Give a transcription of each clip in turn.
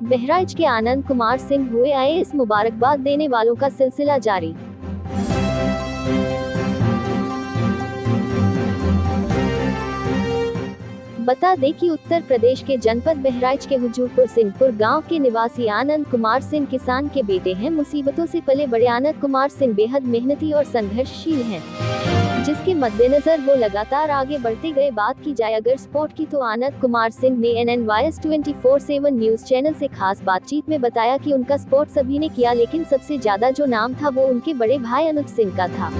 बहराइच के आनंद कुमार सिंह हुए आईएएस, मुबारकबाद देने वालों का सिलसिला जारी। बता दें कि उत्तर प्रदेश के जनपद बहराइच के हुजूरपुर सिंहपुर गांव के निवासी आनंद कुमार सिंह किसान के बेटे हैं। मुसीबतों से पले बड़े आनंद कुमार सिंह बेहद मेहनती और संघर्षशील हैं, जिसके मद्देनजर वो लगातार आगे बढ़ते गए। बात की जाए अगर स्पोर्ट की, तो आनंद कुमार सिंह ने NNYS 24/7 न्यूज चैनल से खास बातचीत में बताया कि उनका सपोर्ट सभी ने किया, लेकिन सबसे ज्यादा जो नाम था वो उनके बड़े भाई अनुज सिंह का था।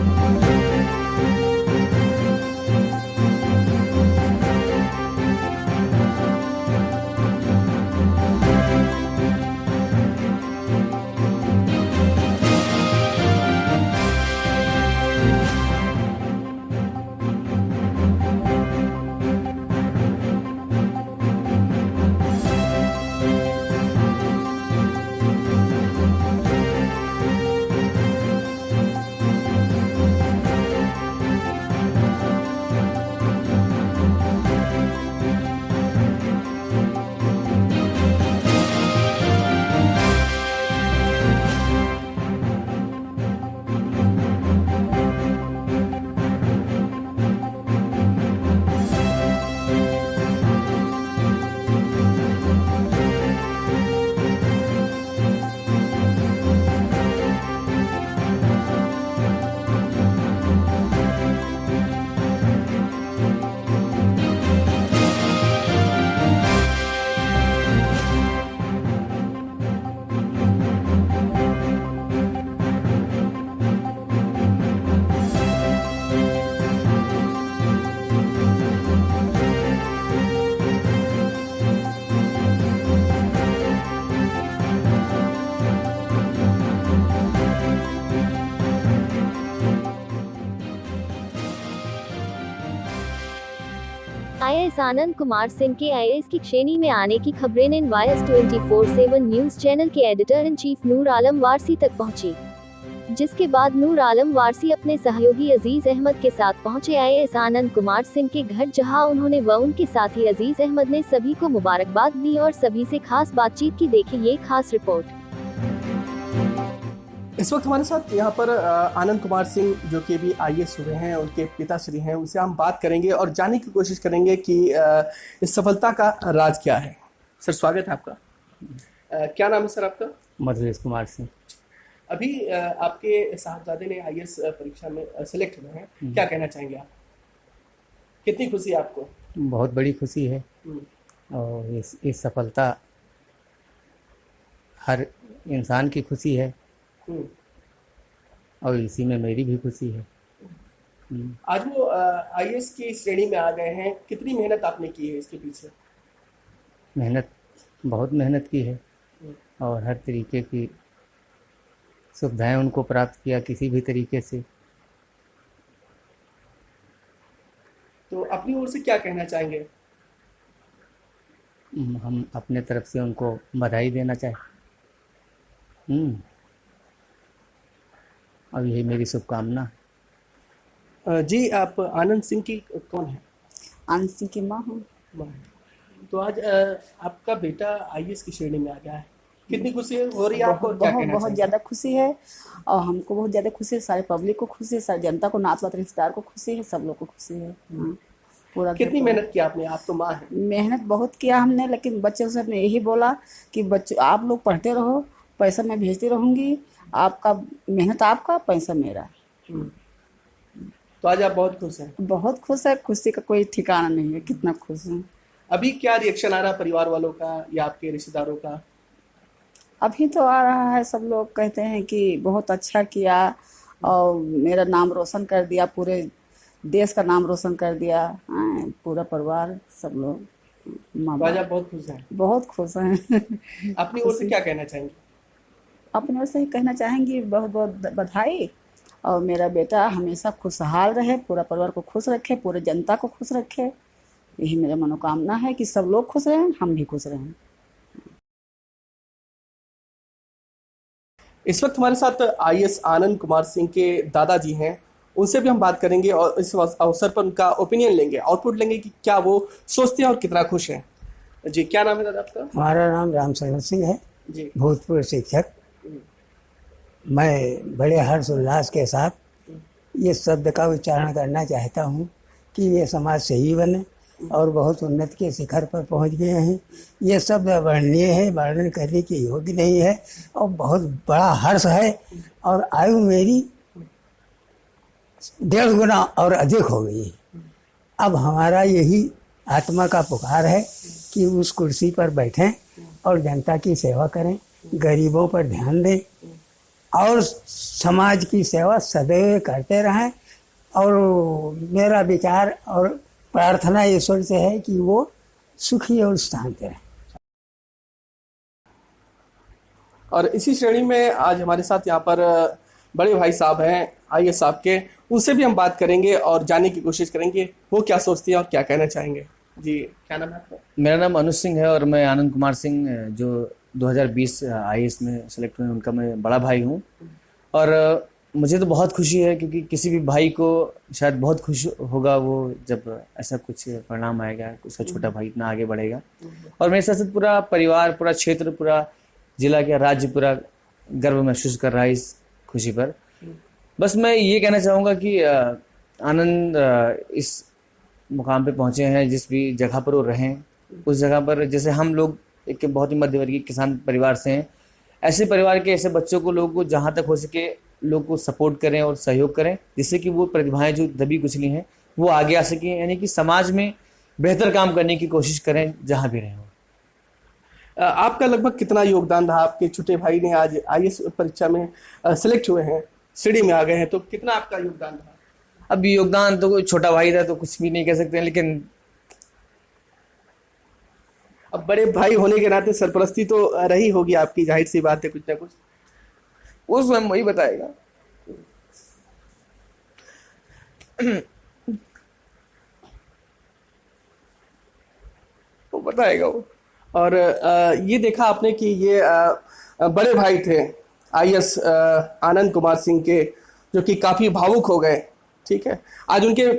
आईएएस आनंद कुमार सिंह के आईएएस की श्रेणी में आने की खबरें NNYS 24/7 न्यूज चैनल के editor in chief Noor Alam Warsi तक पहुंची, जिसके बाद नूर आलम वारसी अपने सहयोगी अजीज अहमद के साथ पहुंचे आईएएस आनंद कुमार सिंह के घर, जहां उन्होंने व उनके साथी अजीज अहमद ने सभी को मुबारकबाद दी और सभी से खास बातचीत की। देखिए ये खास रिपोर्ट। इस वक्त हमारे साथ यहाँ पर आनंद कुमार सिंह जो कि अभी IAS हुए हैं, उनके पिताश्री हैं, उनसे हम बात करेंगे और जानने की कोशिश करेंगे कि इस सफलता का राज क्या है। सर स्वागत है आपका। क्या नाम है सर आपका? मधुरेश कुमार सिंह। अभी आपके साहबजादे ने IAS परीक्षा में सेलेक्ट हुए हैं, क्या कहना चाहेंगे आप? कितनी खुशी है आपको? बहुत बड़ी खुशी है और इस सफलता हर इंसान की खुशी है और इसी में मेरी भी खुशी है। आज वो IAS की श्रेणी में आ गए हैं, कितनी मेहनत आपने की है इसके पीछे? बहुत मेहनत की है और हर तरीके की सुविधाएं उनको प्राप्त किया किसी भी तरीके से। तो अपनी ओर से क्या कहना चाहेंगे? हम अपने तरफ से उनको बधाई देना चाहें और यही मेरी शुभकामना। जी, आप आनंद सिंह की कौन है? आनंद सिंह की माँ हूँ। तो आज आपका बेटा IAS की श्रेणी में आ गया है, कितनी खुशी हो रही है आपको? बहुत ज़्यादा खुशी है और हमको बहुत ज़्यादा खुशी है, सारे पब्लिक को खुशी है, सारी जनता को, नात वात रिश्तेदार को खुशी है, सब लोग को खुशी है। पूरा कितनी मेहनत की आपने? आप तो माँ है। मेहनत बहुत किया हमने, लेकिन बच्चे सब ने यही बोला कि बच्चे आप लोग पढ़ते रहो, पैसा मैं भेजती रहूँगी, आपका मेहनत आपका, पैसा मेरा। तो आज आप बहुत खुश हैं? बहुत खुश है, खुशी का कोई ठिकाना नहीं है, कितना खुश हूँ। अभी क्या रिएक्शन आ रहा है परिवार वालों का या आपके रिश्तेदारों का? अभी तो आ रहा है, सब लोग कहते हैं कि बहुत अच्छा किया और मेरा नाम रोशन कर दिया, पूरे देश का नाम रोशन कर दिया। पूरा परिवार सब लोग, माँ बाप। आप बहुत खुश हैं? बहुत खुश हैं। अपनी ओर से क्या कहना चाहेंगे? अपनी ओर से ही कहना चाहेंगी बहुत बहुत बधाई और मेरा बेटा हमेशा खुशहाल रहे, पूरा परिवार को खुश रखे, पूरे जनता को खुश रखे, यही मेरा मनोकामना है कि सब लोग खुश रहें, हम भी खुश रहें। इस वक्त हमारे साथ IAS आनंद कुमार सिंह के दादाजी हैं, उनसे भी हम बात करेंगे और इस अवसर पर उनका ओपिनियन लेंगे, आउटपुट लेंगे कि क्या वो सोचते हैं और कितना खुश हैं। जी, क्या नाम है दादा आपका? हमारा नाम रामचंद्र सिंह है, जी। भूतपूर्व शिक्षक। मैं बड़े हर्ष उल्लास के साथ ये शब्द का उच्चारण करना चाहता हूँ कि ये समाज सही बने और बहुत उन्नति के शिखर पर पहुँच गए हैं। ये शब्द वर्णनीय है, वर्णन करने के योग्य नहीं है और बहुत बड़ा हर्ष है। और आयु मेरी 1.5 गुना और अधिक हो गई। अब हमारा यही आत्मा का पुकार है कि उस कुर्सी पर बैठें और जनता की सेवा करें, गरीबों पर ध्यान दें और समाज की सेवा सदैव करते रहें। और मेरा विचार और प्रार्थना ईश्वर से है कि वो सुखी और शांत रहे। और इसी श्रेणी में आज हमारे साथ यहाँ पर बड़े भाई साहब हैं आईएएस साहब के, उनसे भी हम बात करेंगे और जानने की कोशिश करेंगे वो क्या सोचती हैं और क्या कहना चाहेंगे। जी, क्या नाम है आपका? मेरा नाम अनुज सिंह है और मैं आनंद कुमार सिंह जो 2020 आईएएस में सेलेक्ट हुए उनका मैं बड़ा भाई हूँ। और मुझे तो बहुत खुशी है क्योंकि किसी भी भाई को शायद बहुत खुश होगा वो जब ऐसा कुछ परिणाम आएगा, उसका छोटा भाई इतना आगे बढ़ेगा। और मेरे साथ साथ पूरा परिवार, पूरा क्षेत्र, पूरा जिला के राज्य पूरा गर्व महसूस कर रहा है इस खुशी पर। बस मैं ये कहना चाहूँगा कि आनंद इस मुकाम पे पहुँचे हैं, जिस भी जगह पर वो रहें उस जगह पर, जैसे हम लोग एक बहुत ही मध्यवर्गीय किसान परिवार से हैं, ऐसे परिवार के ऐसे बच्चों को, लोगों को जहाँ तक हो सके लोग को सपोर्ट करें और सहयोग करें, जिससे कि वो प्रतिभाएं जो दबी कुचली हैं वो आगे आ सकें, यानी कि समाज में बेहतर काम करने की कोशिश करें जहाँ भी रहें। आपका लगभग कितना योगदान रहा? आपके छोटे भाई ने आज आईएएस परीक्षा में सिलेक्ट हुए हैं, सीढ़ी में आ गए हैं, तो कितना आपका योगदान रहा? अब योगदान तो कोई छोटा भाई था तो कुछ भी नहीं कह सकते हैं, लेकिन अब बड़े भाई होने के नाते सरपरस्ती तो रही होगी आपकी, जाहिर सी बात है, कुछ ना कुछ वो स्वयं वही बताएगा। वो बताएगा वो। और ये देखा आपने कि ये बड़े भाई थे आईएएस आनंद कुमार सिंह के, जो कि काफ़ी भावुक हो गए। ठीक है, आज उनके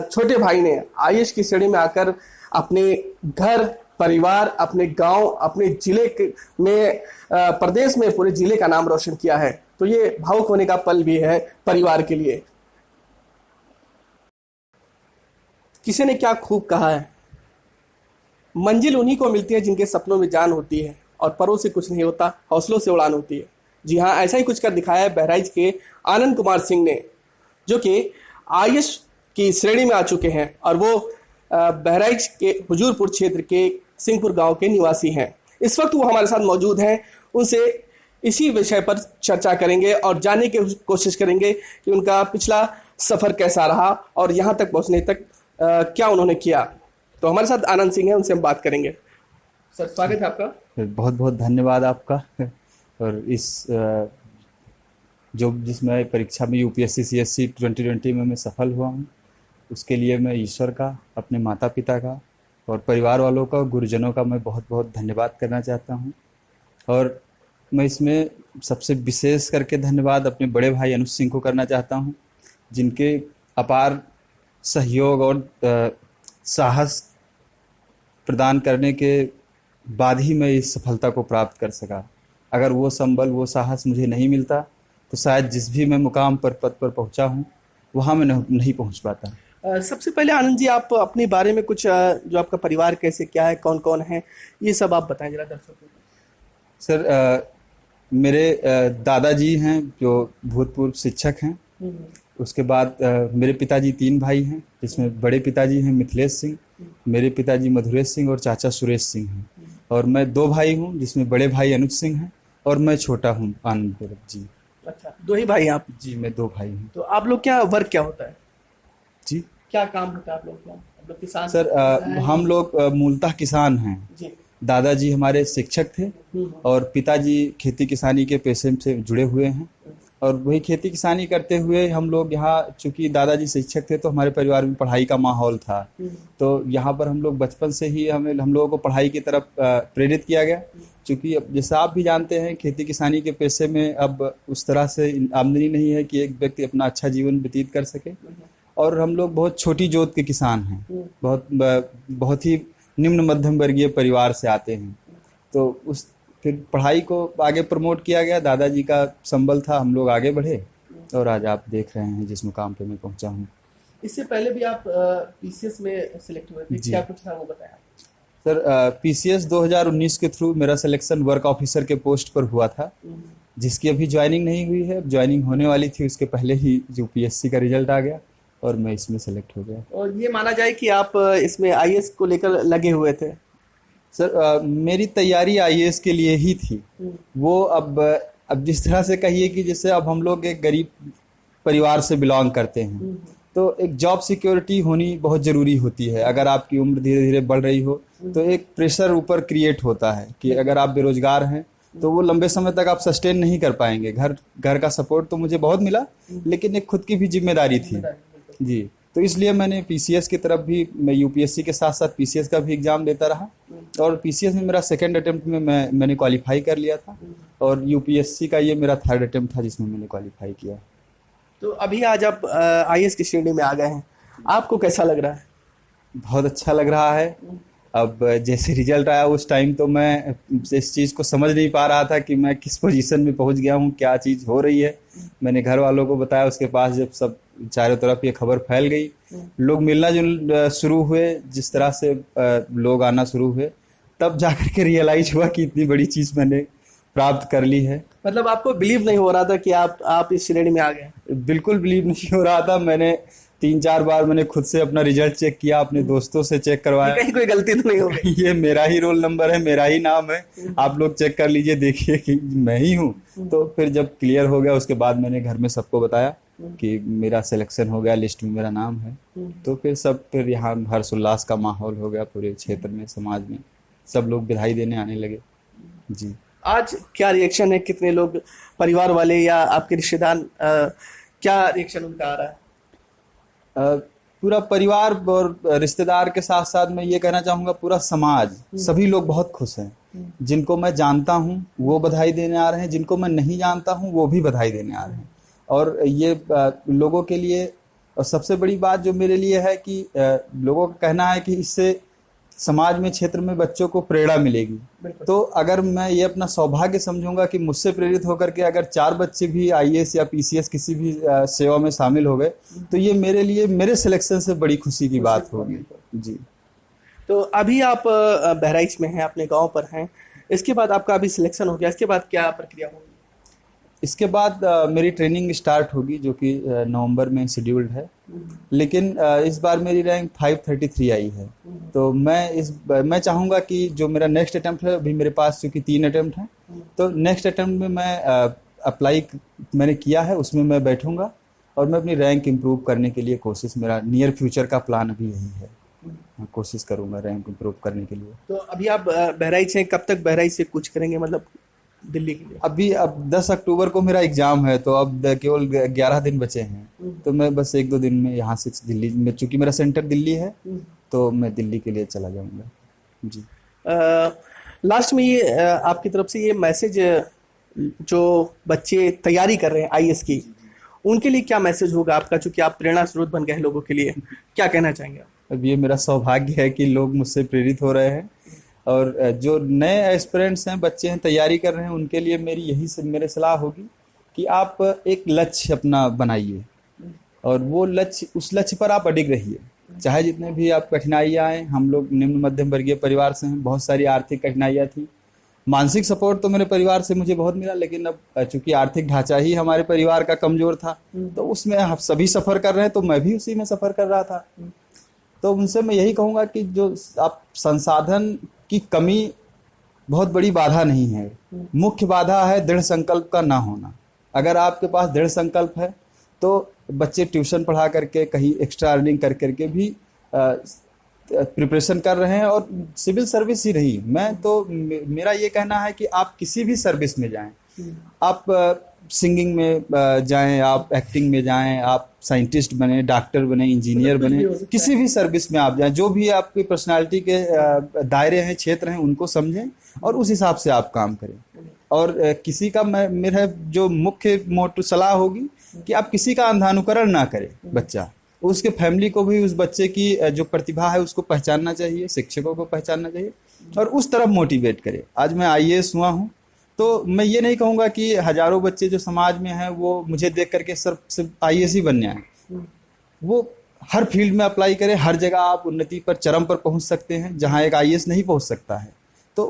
छोटे भाई ने आईएएस की श्रेणी में आकर अपने घर परिवार, अपने गांव, अपने जिले में, प्रदेश में पूरे जिले का नाम रोशन किया है। तो ये भावुक होने का पल भी है परिवार के लिए। किसी ने क्या खूब कहा है, मंजिल उन्हीं को मिलती है जिनके सपनों में जान होती है और परों से कुछ नहीं होता, हौसलों से उड़ान होती है। जी हाँ, ऐसा ही कुछ कर दिखाया है बहराइच के आनंद कुमार सिंह ने, जो कि आईएएस की श्रेणी में आ चुके हैं और वो बहराइच के हुजूरपुर क्षेत्र के सिंहपुर गांव के निवासी हैं। इस वक्त वो हमारे साथ मौजूद हैं, उनसे इसी विषय पर चर्चा करेंगे और जानने की कोशिश करेंगे कि उनका पिछला सफ़र कैसा रहा और यहाँ तक पहुँचने तक क्या उन्होंने किया। तो हमारे साथ आनंद सिंह हैं, उनसे हम बात करेंगे। सर, स्वागत है आपका। बहुत बहुत धन्यवाद आपका। और इस जो जिसमें परीक्षा में यूपीएससी सीएससी 2020 में मैं सफल हुआ हूँ, उसके लिए मैं ईश्वर का, अपने माता पिता का और परिवार वालों का, गुरुजनों का मैं बहुत बहुत धन्यवाद करना चाहता हूँ। और मैं इसमें सबसे विशेष करके धन्यवाद अपने बड़े भाई अनुज सिंह को करना चाहता हूँ, जिनके अपार सहयोग और साहस प्रदान करने के बाद ही मैं इस सफलता को प्राप्त कर सका। अगर वो संबल, वो साहस मुझे नहीं मिलता तो शायद जिस भी मैं मुकाम पर, पद पर पहुंचा हूं, वहां मैं नहीं पहुंच पाता। सबसे पहले आनंद जी, आप अपने बारे में कुछ, जो आपका परिवार कैसे, क्या है, कौन कौन है, ये सब आप बताएं जरा दर्शकों को। सर, मेरे दादाजी हैं जो भूतपूर्व शिक्षक हैं। उसके बाद मेरे पिताजी 3 भाई हैं, जिसमें बड़े पिताजी हैं मिथिलेश सिंह, मेरे पिताजी मधुरेश सिंह और चाचा सुरेश सिंह हैं। और मैं 2 भाई हूं, जिसमें बड़े भाई अनुज सिंह हैं और मैं छोटा हूं आनंद जी। अच्छा, 2 ही भाई हैं आप? जी, मैं 2 भाई हूं। तो आप लोग क्या वर्क क्या होता है? जी, क्या काम होता है आप लोग का? आप लोग किसान? सर, हम लोग मूलतः किसान हैं जी। दादाजी हमारे शिक्षक थे और पिताजी खेती किसानी के पेशे से जुड़े हुए हैं। और वही खेती किसानी करते हुए हम लोग यहाँ, चूंकि दादाजी शिक्षक थे तो हमारे परिवार में पढ़ाई का माहौल था, तो यहाँ पर हम लोग बचपन से ही हम लोगों को पढ़ाई की तरफ प्रेरित किया गया। चूंकि जैसा आप भी जानते हैं, खेती किसानी के पेशे में अब उस तरह से आमदनी नहीं है कि एक व्यक्ति अपना अच्छा जीवन व्यतीत कर सके। और हम लोग बहुत छोटी जोत के किसान हैं, बहुत ही निम्न मध्यम वर्गीय परिवार से आते हैं। तो उस फिर पढ़ाई को आगे प्रमोट किया गया, दादाजी का संबल था, हम लोग आगे बढ़े और आज आप देख रहे हैं जिस मुकाम पे मैं पहुंचा हूँ। इससे पहले भी आप पीसीएस में सिलेक्ट हुए थे, जी। क्या कुछ था वो बताया? सर पीसीएस 2019 के थ्रू मेरा सिलेक्शन वर्क ऑफिसर के पोस्ट पर हुआ था, जिसकी अभी ज्वाइनिंग नहीं हुई है। ज्वाइनिंग होने वाली थी, उसके पहले ही यूपीएससी का रिजल्ट आ गया और मैं इसमें सेलेक्ट हो गया। और ये माना जाए कि आप इसमें आईएएस को लेकर लगे हुए थे। सर मेरी तैयारी आईएएस के लिए ही थी। वो अब जिस तरह से कहिए कि जैसे अब हम लोग एक गरीब परिवार से बिलोंग करते हैं, तो एक जॉब सिक्योरिटी होनी बहुत ज़रूरी होती है। अगर आपकी उम्र धीरे धीरे बढ़ रही हो तो एक प्रेशर ऊपर क्रिएट होता है कि अगर आप बेरोजगार हैं तो वो लंबे समय तक आप सस्टेन नहीं कर पाएंगे। घर का सपोर्ट तो मुझे बहुत मिला, लेकिन एक खुद की भी जिम्मेदारी थी जी। तो इसलिए मैंने पीसीएस की तरफ भी, मैं यूपीएससी के साथ साथ पीसीएस का भी एग्ज़ाम देता रहा और पीसीएस में मेरा सेकंड अटेम्प्ट में मैंने क्वालिफाई कर लिया था और यूपीएससी का ये मेरा थर्ड अटेम्प्ट था जिसमें मैंने क्वालिफाई किया। तो अभी आज आप आईएएस की श्रेणी में आ गए हैं, आपको कैसा लग रहा है? बहुत अच्छा लग रहा है। अब जैसे रिजल्ट आया उस टाइम तो मैं इस चीज़ को समझ नहीं पा रहा था कि मैं किस पोजीशन में पहुंच गया हूं, क्या चीज़ हो रही है। मैंने घर वालों को बताया, उसके पास जब सब चारों तरफ ये खबर फैल गई, लोग मिलना जुलना शुरू हुए, जिस तरह से लोग आना शुरू हुए, तब जाकर के रियलाइज हुआ कि इतनी बड़ी चीज़ मैंने प्राप्त कर ली है। मतलब आपको बिलीव नहीं हो रहा था कि आप इस श्रेणी में आ गए? बिल्कुल बिलीव नहीं हो रहा था। मैंने 3-4 बार मैंने खुद से अपना रिजल्ट चेक किया, अपने दोस्तों से चेक करवाया, कहीं कोई गलती तो नहीं हो गई? ये मेरा ही रोल नंबर है, मेरा ही नाम है, आप लोग चेक कर लीजिए, देखिए कि मैं ही हूँ। तो फिर जब क्लियर हो गया उसके बाद मैंने घर में सबको बताया कि मेरा सिलेक्शन हो गया, लिस्ट में मेरा नाम है। तो फिर यहाँ हर्षोल्लास का माहौल हो गया पूरे क्षेत्र में, समाज में, सब लोग बधाई देने आने लगे जी। आज क्या रिएक्शन है? कितने लोग, परिवार वाले या आपके रिश्तेदार, क्या रिएक्शन उनका आ रहा है? पूरा परिवार और रिश्तेदार के साथ साथ मैं ये कहना चाहूँगा पूरा समाज, सभी लोग बहुत खुश हैं। जिनको मैं जानता हूँ वो बधाई देने आ रहे हैं, जिनको मैं नहीं जानता हूँ वो भी बधाई देने आ रहे हैं। और ये लोगों के लिए, और सबसे बड़ी बात जो मेरे लिए है कि लोगों का कहना है कि इससे समाज में, क्षेत्र में बच्चों को प्रेरणा मिलेगी। तो अगर मैं ये अपना सौभाग्य समझूंगा कि मुझसे प्रेरित होकर के अगर 4 बच्चे भी आईएएस या पीसीएस किसी भी सेवा में शामिल हो गए, तो ये मेरे लिए, मेरे सिलेक्शन से बड़ी खुशी की बात होगी जी। तो अभी आप बहराइच में हैं, अपने गांव पर हैं, इसके बाद आपका अभी सिलेक्शन हो गया, इसके बाद क्या प्रक्रिया होगी? इसके बाद मेरी ट्रेनिंग स्टार्ट होगी जो कि नवंबर में शेड्यूल्ड है, लेकिन इस बार मेरी रैंक 533 आई है। तो मैं चाहूँगा कि जो मेरा नेक्स्ट अटेम्प्ट है, अभी मेरे पास चूँकि 3 अटेम्प्ट हैं, तो नेक्स्ट अटेम्प्ट में मैं अप्लाई मैंने किया है, उसमें मैं बैठूँगा और मैं अपनी रैंक इम्प्रूव करने के लिए कोशिश, मेरा नियर फ्यूचर का प्लान अभी यही है, मैं कोशिश करूँगा रैंक इम्प्रूव करने के लिए। तो अभी आप बहराइच हैं, कब तक बहराइच से कूच करेंगे, मतलब दिल्ली के लिए? अब 10 अक्टूबर को मेरा एग्जाम है, तो अब केवल 11 दिन बचे हैं। तो मैं बस 1-2 दिन में यहाँ से दिल्ली में, चूंकि मेरा सेंटर दिल्ली है, तो मैं दिल्ली के लिए चला जाऊंगा जी। लास्ट में ये आपकी तरफ से ये मैसेज, जो बच्चे तैयारी कर रहे हैं आईएएस की, उनके लिए क्या मैसेज होगा आपका, चूंकि आप प्रेरणा स्रोत बन गए हैं लोगों के लिए, क्या कहना चाहेंगे? अब ये मेरा सौभाग्य है कि लोग मुझसे प्रेरित हो रहे हैं, और जो नए एस्पिरेंट्स हैं, बच्चे हैं, तैयारी कर रहे हैं, उनके लिए मेरी सलाह होगी कि आप एक लक्ष्य अपना बनाइए और वो लक्ष्य, उस लक्ष्य पर आप अडिग रहिए, चाहे जितने भी आप कठिनाइयाँ आए। हम लोग निम्न मध्यम वर्गीय परिवार से हैं, बहुत सारी आर्थिक कठिनाइयाँ थी, मानसिक सपोर्ट तो मेरे परिवार से मुझे बहुत मिला, लेकिन अब चूंकि आर्थिक ढांचा ही हमारे परिवार का कमजोर था, तो उसमें हम सभी सफ़र कर रहे हैं, तो मैं भी उसी में सफ़र कर रहा था। तो उनसे मैं यही कहूँगा कि जो आप, संसाधन की कमी बहुत बड़ी बाधा नहीं है, मुख्य बाधा है दृढ़ संकल्प का ना होना। अगर आपके पास दृढ़ संकल्प है तो बच्चे ट्यूशन पढ़ा करके, कहीं एक्स्ट्रा अर्निंग कर करके भी प्रिपरेशन कर रहे हैं, और सिविल सर्विस ही रही, मैं तो, मेरा ये कहना है कि आप किसी भी सर्विस में जाएं, आप सिंगिंग में जाएं, आप एक्टिंग में जाएं, आप साइंटिस्ट बने, डॉक्टर बने, इंजीनियर बने, किसी भी सर्विस में आप जाएं, जो भी आपकी पर्सनालिटी के दायरे हैं, क्षेत्र हैं, उनको समझें और उस हिसाब से आप काम करें। और किसी का, मेरा जो मुख्य मोटो सलाह होगी कि आप किसी का अंधानुकरण ना करें बच्चा, उसके फैमिली को भी उस बच्चे की जो प्रतिभा है उसको पहचानना चाहिए, शिक्षकों को पहचानना चाहिए और उस तरफ मोटिवेट करे। आज मैं आईएएस हुआ हूँ तो मैं ये नहीं कहूँगा कि हजारों बच्चे जो समाज में हैं वो मुझे देख करके सिर्फ आईएएस ही बनने आए। वो हर फील्ड में अप्लाई करें, हर जगह आप उन्नति पर चरम पर पहुंच सकते हैं जहां एक आईएएस नहीं पहुंच सकता है। तो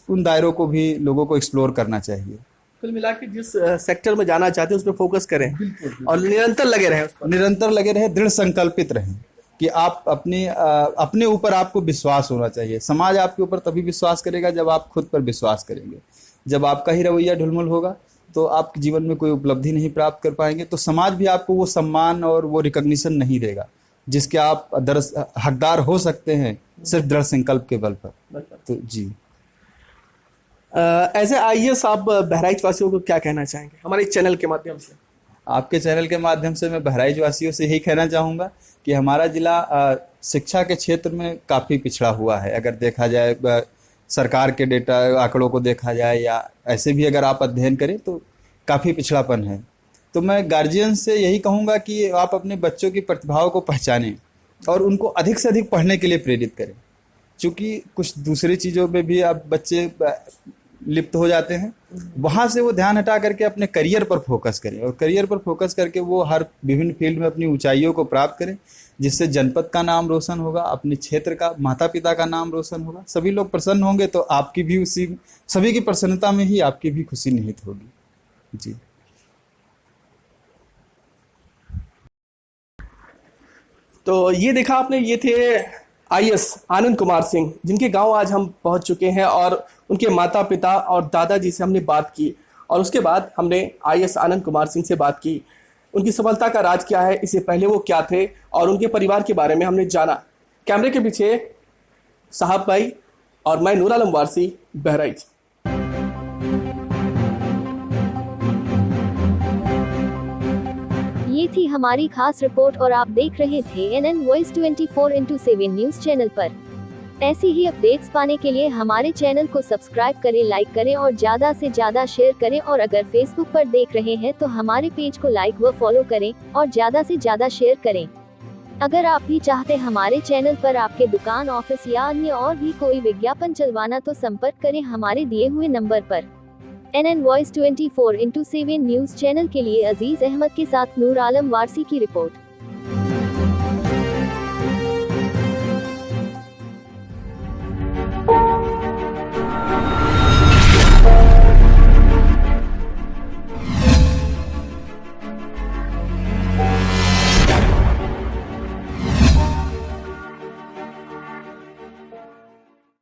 उन दायरों को भी लोगों को एक्सप्लोर करना चाहिए। कुल मिला के जिस सेक्टर में जाना चाहते हैं उस पर फोकस करें और निरंतर लगे रहें उस पर। निरंतर लगे रहे, दृढ़ संकल्पित रहें कि आप अपने ऊपर आपको विश्वास होना चाहिए। समाज आपके ऊपर तभी विश्वास करेगा जब आप खुद पर विश्वास करेंगे। जब आपका ही रवैया ढुलमुल होगा तो आप जीवन में कोई उपलब्धि नहीं प्राप्त कर पाएंगे, तो समाज भी आपको वो सम्मान और वो रिकॉग्निशन नहीं देगा जिसके आप हकदार हो सकते हैं सिर्फ दृढ़ संकल्प के बल पर। तो जी एज ए आईएएस आप बहराइच वासियों को क्या कहना चाहेंगे हमारे चैनल के माध्यम से? आपके चैनल के माध्यम से मैं बहराइच वासियों से यही कहना चाहूँगा कि हमारा जिला शिक्षा के क्षेत्र में काफ़ी पिछड़ा हुआ है। अगर देखा जाए सरकार के डेटा आंकड़ों को देखा जाए या ऐसे भी अगर आप अध्ययन करें तो काफ़ी पिछड़ापन है। तो मैं गार्जियन से यही कहूँगा कि आप अपने बच्चों की प्रतिभाओं को पहचानें और उनको अधिक से अधिक पढ़ने के लिए प्रेरित करें, क्योंकि कुछ दूसरी चीज़ों में भी आप बच्चे लिप्त हो जाते हैं। वहाँ से वो ध्यान हटा करके अपने करियर पर फोकस करें और करियर पर फोकस करके वो हर विभिन्न फील्ड में अपनी ऊंचाइयों को प्राप्त करें, जिससे जनपद का नाम रोशन होगा, अपने क्षेत्र का, माता पिता का नाम रोशन होगा। सभी लोग प्रसन्न होंगे तो आपकी भी सभी की प्रसन्नता में ही आपकी भी खुशी निहित होगी। जी तो ये देखा आपने, ये थे आईएएस आनंद कुमार सिंह, जिनके गांव आज हम पहुंच चुके हैं और उनके माता पिता और दादाजी से हमने बात की और उसके बाद हमने आईएएस आनंद कुमार सिंह से बात की। उनकी सफलता का राज क्या है, इससे पहले वो क्या थे और उनके परिवार के बारे में हमने जाना। कैमरे के पीछे साहब भाई और मैं नूर आलम वारसी, बहराइच। ये थी हमारी खास रिपोर्ट और आप देख रहे थे NN वॉइस 24/7 न्यूज चैनल पर। ऐसी ही अपडेट्स पाने के लिए हमारे चैनल को सब्सक्राइब करें, लाइक करें और ज्यादा से ज्यादा शेयर करें। और अगर फेसबुक पर देख रहे हैं तो हमारे पेज को लाइक व फॉलो करें और ज्यादा से ज्यादा शेयर करें। अगर आप भी चाहते हमारे चैनल पर आपके दुकान, ऑफिस या अन्य और भी कोई विज्ञापन चलवाना तो संपर्क करें हमारे दिए हुए नंबर पर। NN वॉइस 24/7 न्यूज चैनल के लिए अजीज अहमद के साथ नूर आलम वारसी की रिपोर्ट।